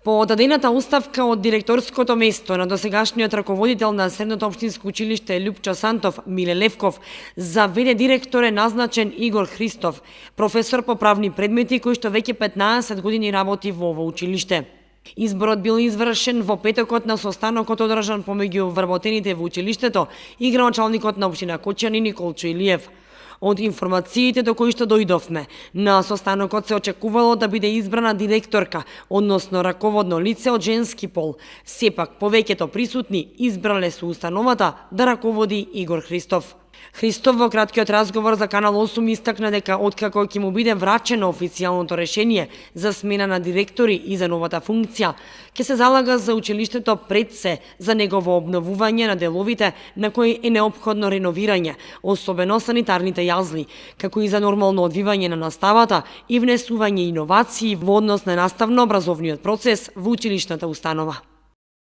По дадената оставка од директорското место на досегашниот раководител на Средното општинско училиште Љупчо Сантов, Миле Левков, за ВД директор е назначен Игор Христов, професор по правни предмети кој што веќе 15 години работи во ово училиште. Изборот бил извршен во петокот на состанокот одржан помеѓу вработените во училиштето и градоначалникот на општина Кочани Николчо Илиев. Од информациите до кои што дојдовме, на состанокот се очекувало да биде избрана директорка, односно раководно лице од женски пол. Сепак, повеќето присутни избрале со установата да раководи Игор Христов. Христов во краткиот разговор за Канал 8 истакна дека откако ќе му биде врачено официјалното решение за смена на директори и за новата функција, ќе се залага за училиштето пред се за негово обновување на деловите на кои е неопходно реновирање, особено санитарните јазли, како и за нормално одвивање на наставата и внесување иновации во однос на наставно-образовниот процес во училишната установа.